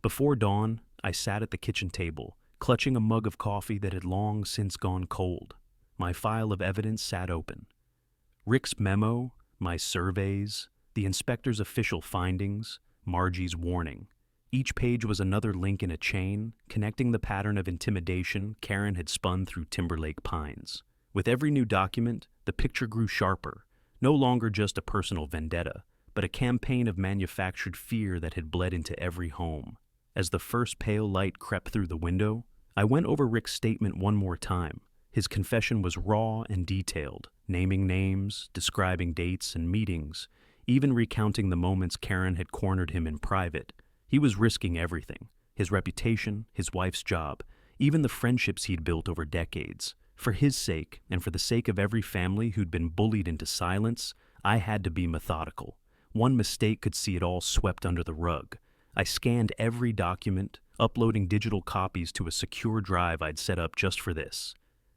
Before dawn, I sat at the kitchen table, clutching a mug of coffee that had long since gone cold. My file of evidence sat open. Rick's memo, my surveys, the inspector's official findings, Margie's warning. Each page was another link in a chain, connecting the pattern of intimidation Karen had spun through Timberlake Pines. With every new document, the picture grew sharper, no longer just a personal vendetta, but a campaign of manufactured fear that had bled into every home. As the first pale light crept through the window, I went over Rick's statement one more time. His confession was raw and detailed, naming names, describing dates and meetings, even recounting the moments Karen had cornered him in private. He was risking everything: his reputation, his wife's job, even the friendships he'd built over decades. For his sake, and for the sake of every family who'd been bullied into silence, I had to be methodical. One mistake could see it all swept under the rug. I scanned every document, uploading digital copies to a secure drive I'd set up just for this.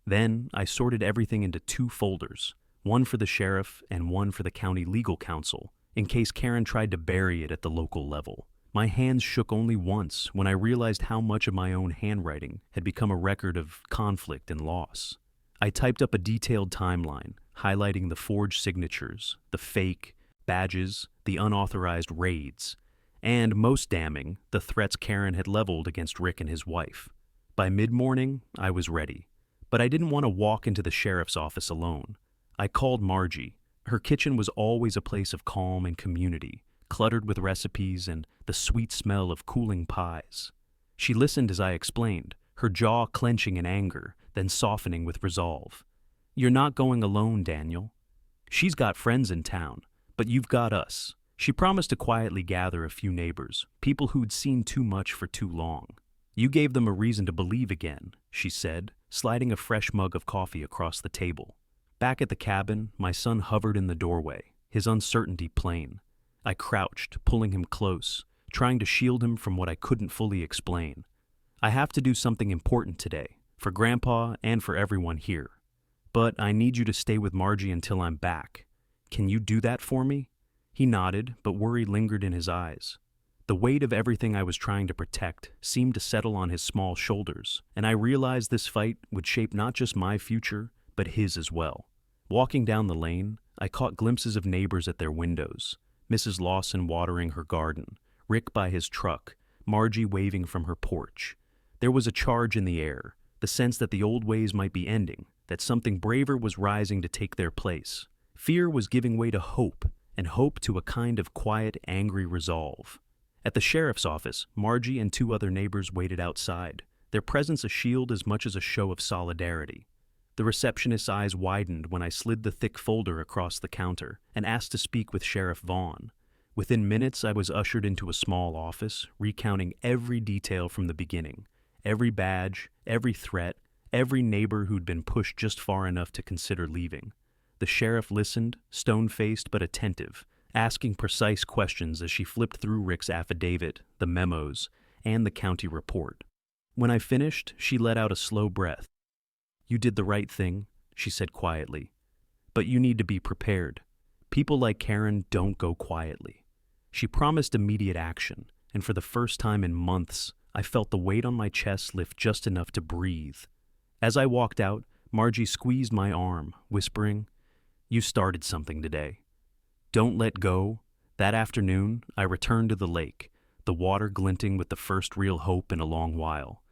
Then I sorted everything into 2 folders, one for the sheriff and one for the county legal counsel, in case Karen tried to bury it at the local level. My hands shook only once when I realized how much of my own handwriting had become a record of conflict and loss. I typed up a detailed timeline, highlighting the forged signatures, the fake badges, the unauthorized raids, and, most damning, the threats Karen had leveled against Rick and his wife. By mid-morning, I was ready. But I didn't want to walk into the sheriff's office alone. I called Margie. Her kitchen was always a place of calm and community, cluttered with recipes and the sweet smell of cooling pies. She listened as I explained, her jaw clenching in anger, then softening with resolve. "You're not going alone, Daniel. She's got friends in town, but you've got us." She promised to quietly gather a few neighbors, people who'd seen too much for too long. "You gave them a reason to believe again," she said, sliding a fresh mug of coffee across the table. Back at the cabin, my son hovered in the doorway, his uncertainty plain. I crouched, pulling him close, trying to shield him from what I couldn't fully explain. "I have to do something important today, for Grandpa and for everyone here. But I need you to stay with Margie until I'm back. Can you do that for me?" He nodded, but worry lingered in his eyes. The weight of everything I was trying to protect seemed to settle on his small shoulders, and I realized this fight would shape not just my future, but his as well. Walking down the lane, I caught glimpses of neighbors at their windows, Mrs. Lawson watering her garden, Rick by his truck, Margie waving from her porch. There was a charge in the air, the sense that the old ways might be ending, that something braver was rising to take their place. Fear was giving way to hope, and hope to a kind of quiet, angry resolve. At the sheriff's office, Margie and 2 other neighbors waited outside, their presence a shield as much as a show of solidarity. The receptionist's eyes widened when I slid the thick folder across the counter and asked to speak with Sheriff Vaughn. Within minutes, I was ushered into a small office, recounting every detail from the beginning, every badge, every threat, every neighbor who'd been pushed just far enough to consider leaving. The sheriff listened, stone-faced but attentive, asking precise questions as she flipped through Rick's affidavit, the memos, and the county report. When I finished, she let out a slow breath. "You did the right thing," she said quietly. "But you need to be prepared. People like Karen don't go quietly." She promised immediate action, and for the first time in months, I felt the weight on my chest lift just enough to breathe. As I walked out, Margie squeezed my arm, whispering, "You started something today. Don't let go." That afternoon, I returned to the lake, the water glinting with the first real hope in a long while.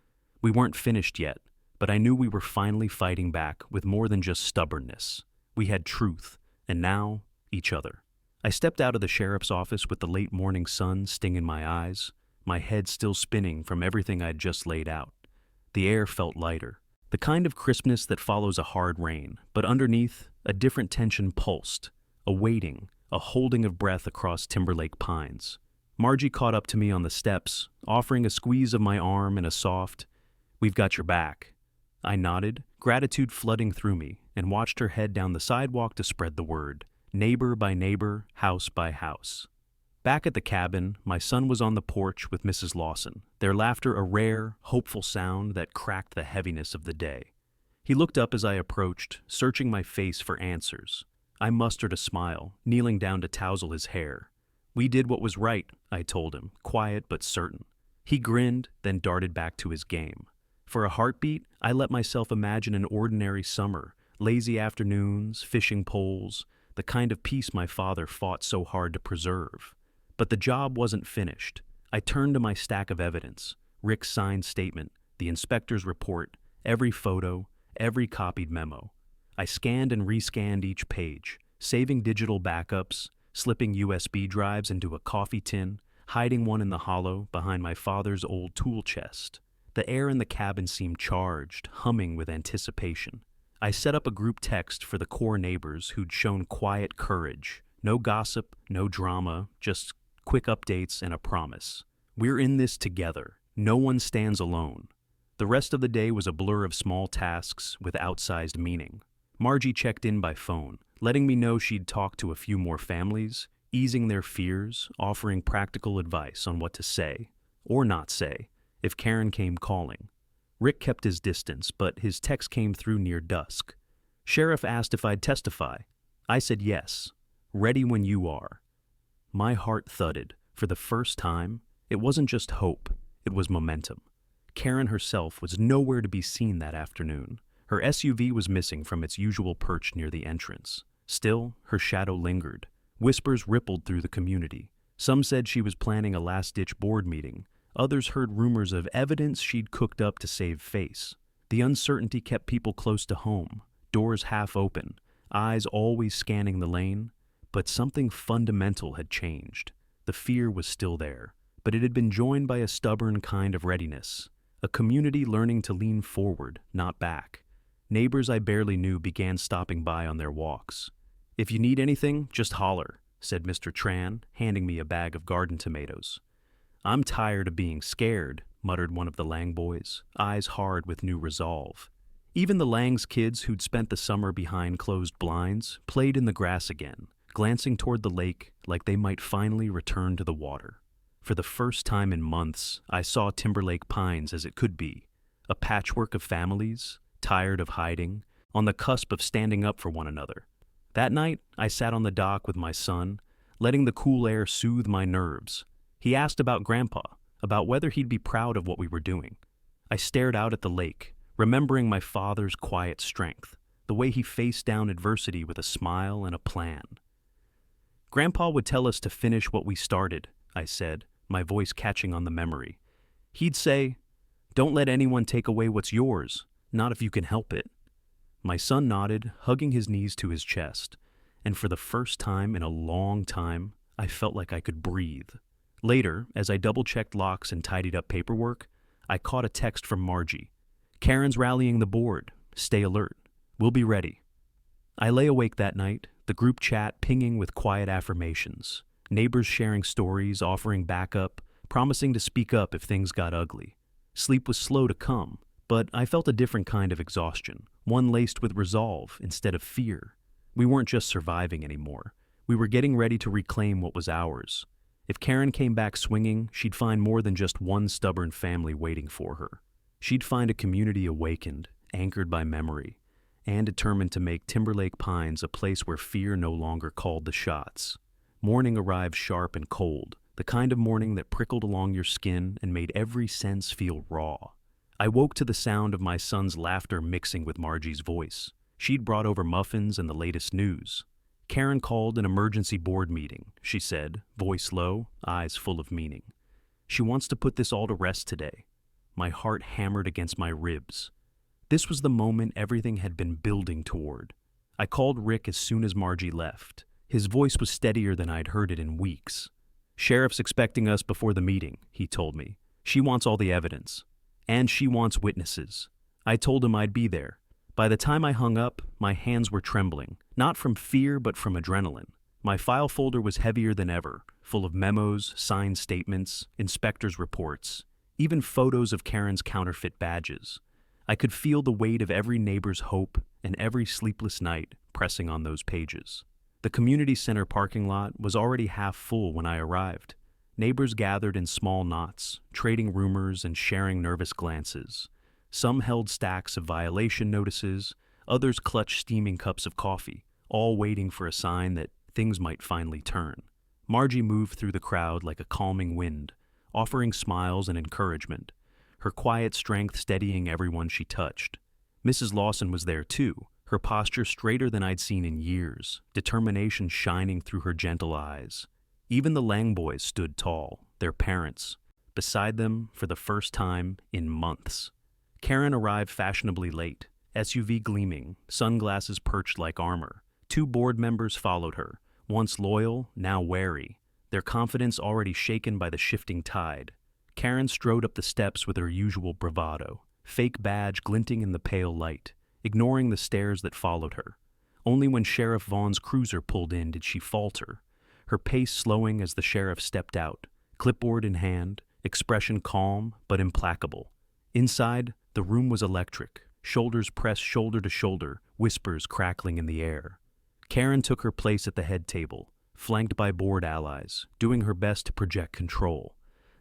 We weren't finished yet, but I knew we were finally fighting back with more than just stubbornness. We had truth, and now, each other. I stepped out of the sheriff's office with the late morning sun stinging my eyes, my head still spinning from everything I'd just laid out. The air felt lighter, the kind of crispness that follows a hard rain, but underneath, a different tension pulsed, a waiting, a holding of breath across Timberlake pines. Margie caught up to me on the steps, offering a squeeze of my arm and a soft, "We've got your back." I nodded, gratitude flooding through me, and watched her head down the sidewalk to spread the word, neighbor by neighbor, house by house. Back at the cabin, my son was on the porch with Mrs. Lawson, their laughter a rare, hopeful sound that cracked the heaviness of the day. He looked up as I approached, searching my face for answers. I mustered a smile, kneeling down to tousle his hair. "We did what was right," I told him, quiet but certain. He grinned, then darted back to his game. For a heartbeat, I let myself imagine an ordinary summer, lazy afternoons, fishing poles, the kind of peace my father fought so hard to preserve. But the job wasn't finished. I turned to my stack of evidence, Rick's signed statement, the inspector's report, every photo, every copied memo. I scanned and rescanned each page, saving digital backups, slipping USB drives into a coffee tin, hiding one in the hollow behind my father's old tool chest. The air in the cabin seemed charged, humming with anticipation. I set up a group text for the core neighbors who'd shown quiet courage. No gossip, no drama, just quick updates and a promise. We're in this together. No one stands alone. The rest of the day was a blur of small tasks with outsized meaning. Margie checked in by phone, letting me know she'd talked to a few more families, easing their fears, offering practical advice on what to say, or not say, if Karen came calling. Rick kept his distance, but his text came through near dusk. Sheriff asked if I'd testify. I said yes. Ready when you are. My heart thudded. For the first time, it wasn't just hope, it was momentum. Karen herself was nowhere to be seen that afternoon. Her SUV was missing from its usual perch near the entrance. Still, her shadow lingered. Whispers rippled through the community. Some said she was planning a last-ditch board meeting. Others heard rumors of evidence she'd cooked up to save face. The uncertainty kept people close to home, doors half open, eyes always scanning the lane. But something fundamental had changed. The fear was still there, but it had been joined by a stubborn kind of readiness. A community learning to lean forward, not back. Neighbors I barely knew began stopping by on their walks. "If you need anything, just holler," said Mr. Tran, handing me a bag of garden tomatoes. "I'm tired of being scared," muttered one of the Lang boys, eyes hard with new resolve. Even the Lang's kids who'd spent the summer behind closed blinds played in the grass again, glancing toward the lake like they might finally return to the water. For the first time in months, I saw Timberlake Pines as it could be, a patchwork of families, tired of hiding, on the cusp of standing up for one another. That night, I sat on the dock with my son, letting the cool air soothe my nerves. He asked about Grandpa, about whether he'd be proud of what we were doing. I stared out at the lake, remembering my father's quiet strength, the way he faced down adversity with a smile and a plan. "Grandpa would tell us to finish what we started," I said, my voice catching on the memory. "He'd say, 'Don't let anyone take away what's yours, not if you can help it.'" My son nodded, hugging his knees to his chest, and for the first time in a long time, I felt like I could breathe. Later, as I double-checked locks and tidied up paperwork, I caught a text from Margie. "Karen's rallying the board. Stay alert. We'll be ready." I lay awake that night, the group chat pinging with quiet affirmations, neighbors sharing stories, offering backup, promising to speak up if things got ugly. Sleep was slow to come, but I felt a different kind of exhaustion, one laced with resolve instead of fear. We weren't just surviving anymore. We were getting ready to reclaim what was ours. If Karen came back swinging, she'd find more than just one stubborn family waiting for her. She'd find a community awakened, anchored by memory, and determined to make Timberlake Pines a place where fear no longer called the shots. Morning arrived sharp and cold, the kind of morning that prickled along your skin and made every sense feel raw. I woke to the sound of my son's laughter mixing with Margie's voice. She'd brought over muffins and the latest news. "Karen called an emergency board meeting," she said, voice low, eyes full of meaning. "She wants to put this all to rest today." My heart hammered against my ribs. This was the moment everything had been building toward. I called Rick as soon as Margie left. His voice was steadier than I'd heard it in weeks. "Sheriff's expecting us before the meeting," he told me. "She wants all the evidence. And she wants witnesses." I told him I'd be there. By the time I hung up, my hands were trembling, not from fear but from adrenaline. My file folder was heavier than ever, full of memos, signed statements, inspectors' reports, even photos of Karen's counterfeit badges. I could feel the weight of every neighbor's hope and every sleepless night pressing on those pages. The community center parking lot was already half full when I arrived. Neighbors gathered in small knots, trading rumors and sharing nervous glances. Some held stacks of violation notices, others clutched steaming cups of coffee, all waiting for a sign that things might finally turn. Margie moved through the crowd like a calming wind, offering smiles and encouragement, her quiet strength steadying everyone she touched. Mrs. Lawson was there too, her posture straighter than I'd seen in years, determination shining through her gentle eyes. Even the Lang boys stood tall, their parents, beside them for the first time in months. Karen arrived fashionably late, SUV gleaming, sunglasses perched like armor. Two board members followed her, once loyal, now wary, their confidence already shaken by the shifting tide. Karen strode up the steps with her usual bravado, fake badge glinting in the pale light, ignoring the stares that followed her. Only when Sheriff Vaughn's cruiser pulled in did she falter, her pace slowing as the sheriff stepped out, clipboard in hand, expression calm but implacable. Inside, the room was electric, shoulders pressed shoulder to shoulder, whispers crackling in the air. Karen took her place at the head table, flanked by board allies, doing her best to project control.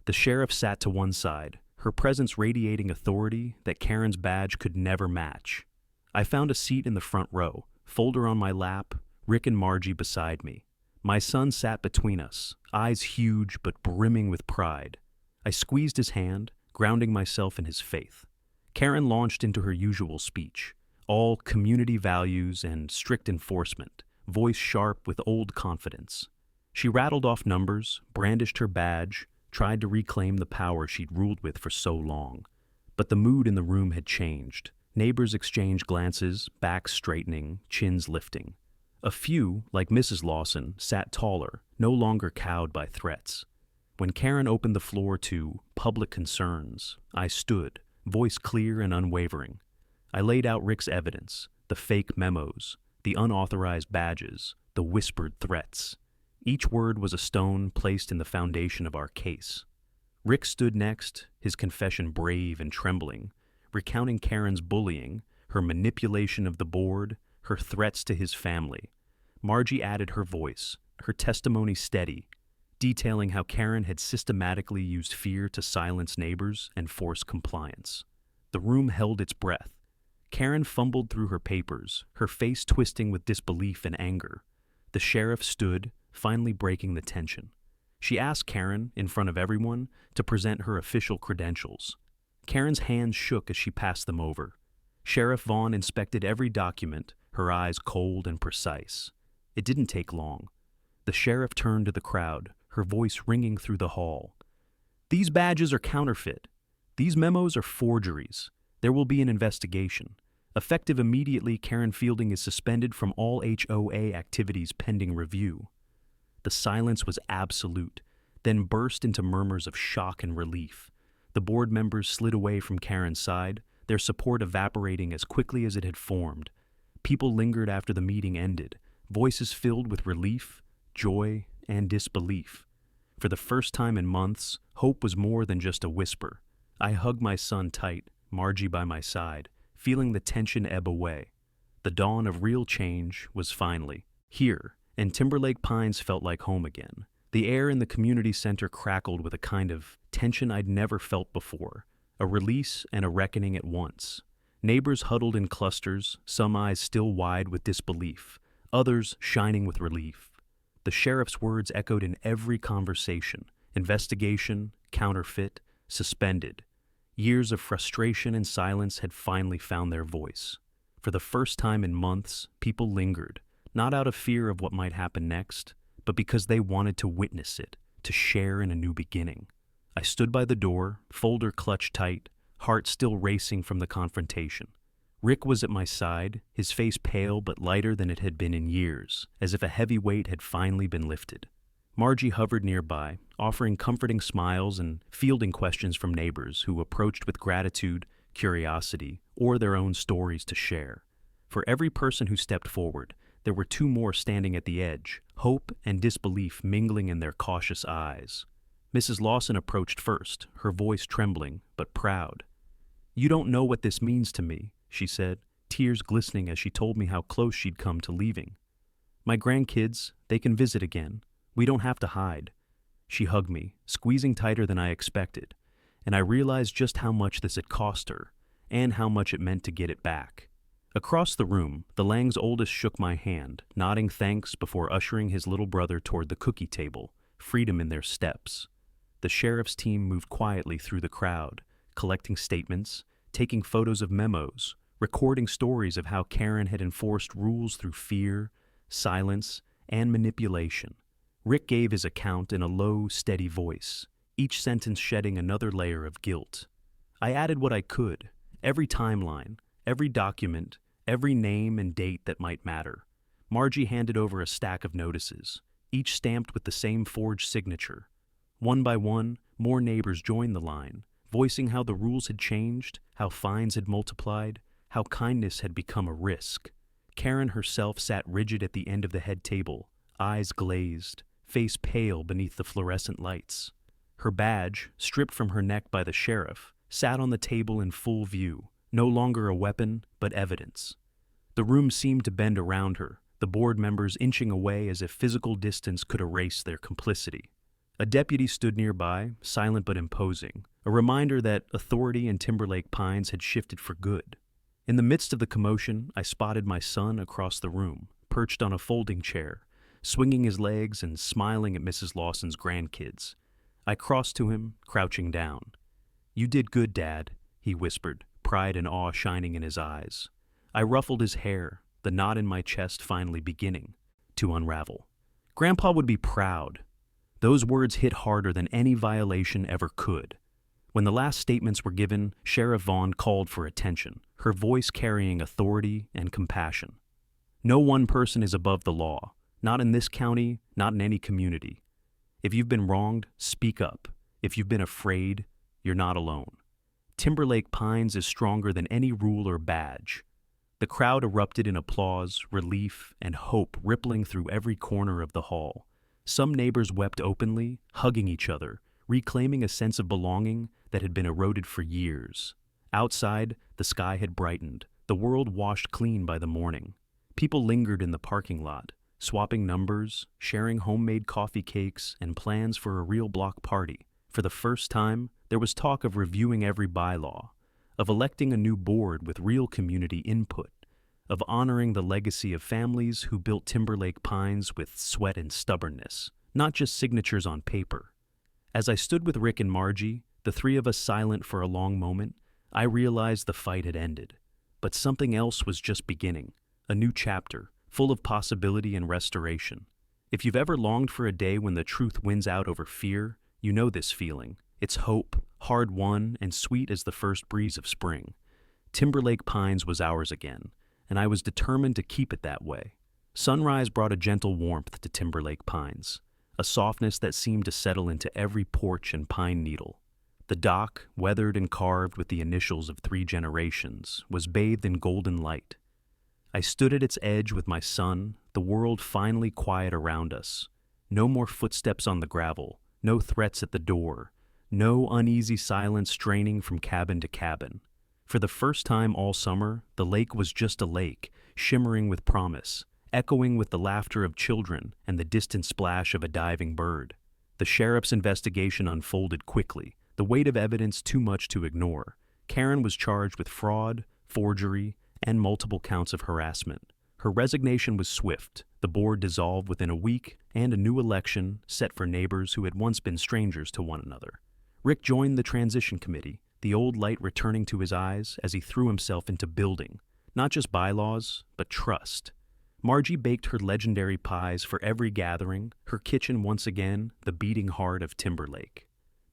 The sheriff sat to one side, her presence radiating authority that Karen's badge could never match. I found a seat in the front row, folder on my lap, Rick and Margie beside me. My son sat between us, eyes huge but brimming with pride. I squeezed his hand, grounding myself in his faith. Karen launched into her usual speech, all community values and strict enforcement, voice sharp with old confidence. She rattled off numbers, brandished her badge, tried to reclaim the power she'd ruled with for so long. But the mood in the room had changed. Neighbors exchanged glances, backs straightening, chins lifting. A few, like Mrs. Lawson, sat taller, no longer cowed by threats. When Karen opened the floor to public concerns, I stood, voice clear and unwavering. I laid out Rick's evidence, the fake memos, the unauthorized badges, the whispered threats. Each word was a stone placed in the foundation of our case. Rick stood next, his confession brave and trembling, recounting Karen's bullying, her manipulation of the board, her threats to his family. Margie added her voice, her testimony steady, detailing how Karen had systematically used fear to silence neighbors and force compliance. The room held its breath. Karen fumbled through her papers, her face twisting with disbelief and anger. The sheriff stood, finally breaking the tension. She asked Karen, in front of everyone, to present her official credentials. Karen's hands shook as she passed them over. Sheriff Vaughn inspected every document, her eyes cold and precise. It didn't take long. The sheriff turned to the crowd, her voice ringing through the hall. "These badges are counterfeit. These memos are forgeries. There will be an investigation. Effective immediately, Karen Fielding is suspended from all HOA activities pending review." The silence was absolute, then burst into murmurs of shock and relief. The board members slid away from Karen's side, their support evaporating as quickly as it had formed. People lingered after the meeting ended, voices filled with relief, joy, and disbelief. For the first time in months, hope was more than just a whisper. I hugged my son tight, Margie by my side, feeling the tension ebb away. The dawn of real change was finally here, and Timberlake Pines felt like home again. The air in the community center crackled with a kind of tension I'd never felt before, a release and a reckoning at once. Neighbors huddled in clusters, some eyes still wide with disbelief, others shining with relief. The sheriff's words echoed in every conversation: investigation, counterfeit, suspended. Years of frustration and silence had finally found their voice. For the first time in months, people lingered, not out of fear of what might happen next, but because they wanted to witness it, to share in a new beginning. I stood by the door, folder clutched tight, heart still racing from the confrontation. Rick was at my side, his face pale but lighter than it had been in years, as if a heavy weight had finally been lifted. Margie hovered nearby, offering comforting smiles and fielding questions from neighbors who approached with gratitude, curiosity, or their own stories to share. For every person who stepped forward, there were two more standing at the edge, hope and disbelief mingling in their cautious eyes. Mrs. Lawson approached first, her voice trembling but proud. "You don't know what this means to me," she said, tears glistening as she told me how close she'd come to leaving. "My grandkids, they can visit again. We don't have to hide." She hugged me, squeezing tighter than I expected, and I realized just how much this had cost her, and how much it meant to get it back. Across the room, the Lang's oldest shook my hand, nodding thanks before ushering his little brother toward the cookie table, freedom in their steps. The sheriff's team moved quietly through the crowd, collecting statements, taking photos of memos, recording stories of how Karen had enforced rules through fear, silence, and manipulation. Rick gave his account in a low, steady voice, each sentence shedding another layer of guilt. I added what I could, every timeline, every document, every name and date that might matter. Margie handed over a stack of notices, each stamped with the same forged signature. One by one, more neighbors joined the line, voicing how the rules had changed, how fines had multiplied, how kindness had become a risk. Karen herself sat rigid at the end of the head table, eyes glazed, face pale beneath the fluorescent lights. Her badge, stripped from her neck by the sheriff, sat on the table in full view, no longer a weapon, but evidence. The room seemed to bend around her, the board members inching away as if physical distance could erase their complicity. A deputy stood nearby, silent but imposing, a reminder that authority in Timberlake Pines had shifted for good. In the midst of the commotion, I spotted my son across the room, perched on a folding chair, swinging his legs and smiling at Mrs. Lawson's grandkids. I crossed to him, crouching down. "You did good, Dad," he whispered, pride and awe shining in his eyes. I ruffled his hair, the knot in my chest finally beginning to unravel. "Grandpa would be proud." Those words hit harder than any violation ever could. When the last statements were given, Sheriff Vaughn called for attention, her voice carrying authority and compassion. "No one person is above the law, not in this county, not in any community. If you've been wronged, speak up. If you've been afraid, you're not alone. Timberlake Pines is stronger than any rule or badge." The crowd erupted in applause, relief, and hope rippling through every corner of the hall. Some neighbors wept openly, hugging each other, reclaiming a sense of belonging that had been eroded for years. Outside, the sky had brightened, the world washed clean by the morning. People lingered in the parking lot, swapping numbers, sharing homemade coffee cakes, and plans for a real block party. For the first time, there was talk of reviewing every bylaw, of electing a new board with real community input, of honoring the legacy of families who built Timberlake Pines with sweat and stubbornness, not just signatures on paper. As I stood with Rick and Margie, the three of us silent for a long moment, I realized the fight had ended. But something else was just beginning, a new chapter, full of possibility and restoration. If you've ever longed for a day when the truth wins out over fear, you know this feeling. It's hope, hard-won and sweet as the first breeze of spring. Timberlake Pines was ours again, and I was determined to keep it that way. Sunrise brought a gentle warmth to Timberlake Pines, a softness that seemed to settle into every porch and pine needle. The dock, weathered and carved with the initials of 3 generations, was bathed in golden light. I stood at its edge with my son, the world finally quiet around us. No more footsteps on the gravel, no threats at the door, no uneasy silence straining from cabin to cabin. For the first time all summer, the lake was just a lake, shimmering with promise, echoing with the laughter of children and the distant splash of a diving bird. The sheriff's investigation unfolded quickly, the weight of evidence too much to ignore. Karen was charged with fraud, forgery, and multiple counts of harassment. Her resignation was swift, the board dissolved within a week, and a new election set for neighbors who had once been strangers to one another. Rick joined the transition committee, the old light returning to his eyes as he threw himself into building, not just bylaws, but trust. Margie baked her legendary pies for every gathering, her kitchen once again the beating heart of Timberlake.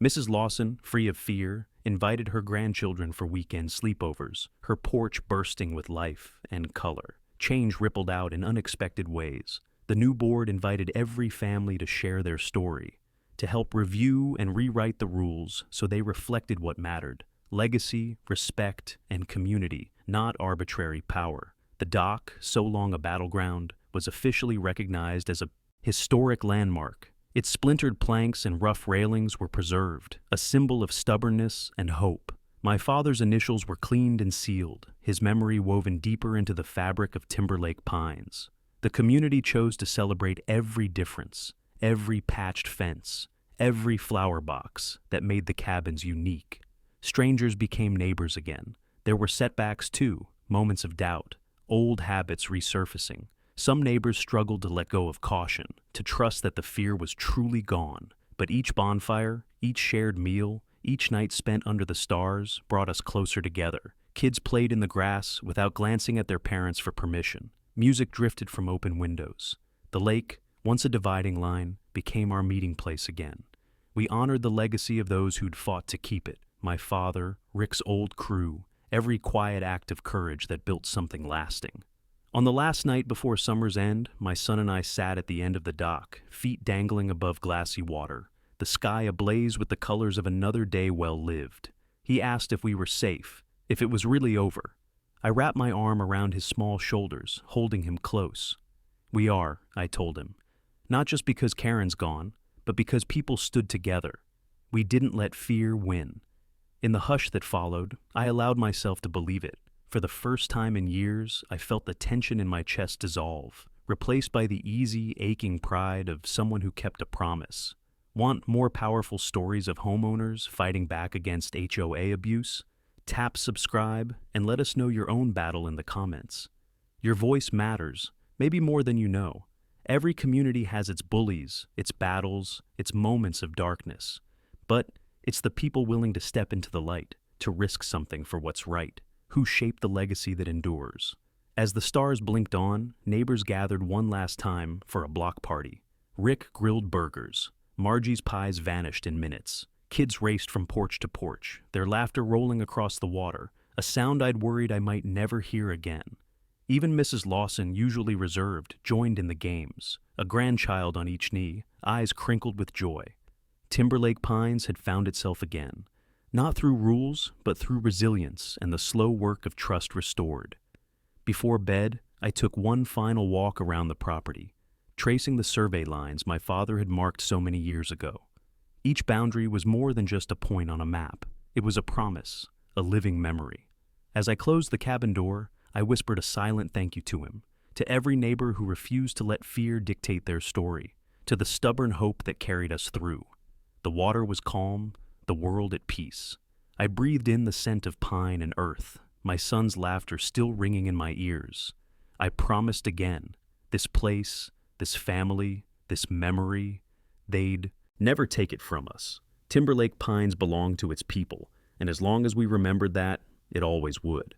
Mrs. Lawson, free of fear, invited her grandchildren for weekend sleepovers, her porch bursting with life and color. Change rippled out in unexpected ways. The new board invited every family to share their story, to help review and rewrite the rules so they reflected what mattered: legacy, respect, and community, not arbitrary power. The dock, so long a battleground, was officially recognized as a historic landmark. Its splintered planks and rough railings were preserved, a symbol of stubbornness and hope. My father's initials were cleaned and sealed, his memory woven deeper into the fabric of Timberlake Pines. The community chose to celebrate every difference, every patched fence, every flower box that made the cabins unique. Strangers became neighbors again. There were setbacks too, moments of doubt, old habits resurfacing. Some neighbors struggled to let go of caution, to trust that the fear was truly gone. But each bonfire, each shared meal, each night spent under the stars brought us closer together. Kids played in the grass without glancing at their parents for permission. Music drifted from open windows. The lake, once a dividing line, became our meeting place again. We honored the legacy of those who'd fought to keep it. My father, Rick's old crew, every quiet act of courage that built something lasting. On the last night before summer's end, my son and I sat at the end of the dock, feet dangling above glassy water, the sky ablaze with the colors of another day well lived. He asked if we were safe, if it was really over. I wrapped my arm around his small shoulders, holding him close. We are, I told him. Not just because Karen's gone, but because people stood together. We didn't let fear win. In the hush that followed, I allowed myself to believe it. For the first time in years, I felt the tension in my chest dissolve, replaced by the easy, aching pride of someone who kept a promise. Want more powerful stories of homeowners fighting back against HOA abuse? Tap subscribe and let us know your own battle in the comments. Your voice matters, maybe more than you know. Every community has its bullies, its battles, its moments of darkness. But it's the people willing to step into the light, to risk something for what's right, who shape the legacy that endures. As the stars blinked on, neighbors gathered one last time for a block party. Rick grilled burgers. Margie's pies vanished in minutes. Kids raced from porch to porch, their laughter rolling across the water, a sound I'd worried I might never hear again. Even Mrs. Lawson, usually reserved, joined in the games, a grandchild on each knee, eyes crinkled with joy. Timberlake Pines had found itself again. Not through rules, but through resilience and the slow work of trust restored. Before bed, I took one final walk around the property, tracing the survey lines my father had marked so many years ago. Each boundary was more than just a point on a map. It was a promise, a living memory. As I closed the cabin door, I whispered a silent thank you to him, to every neighbor who refused to let fear dictate their story, to the stubborn hope that carried us through. The water was calm, the world at peace. I breathed in the scent of pine and earth, my son's laughter still ringing in my ears. I promised again, this place, this family, this memory, they'd never take it from us. Timberlake Pines belonged to its people, and as long as we remembered that, it always would.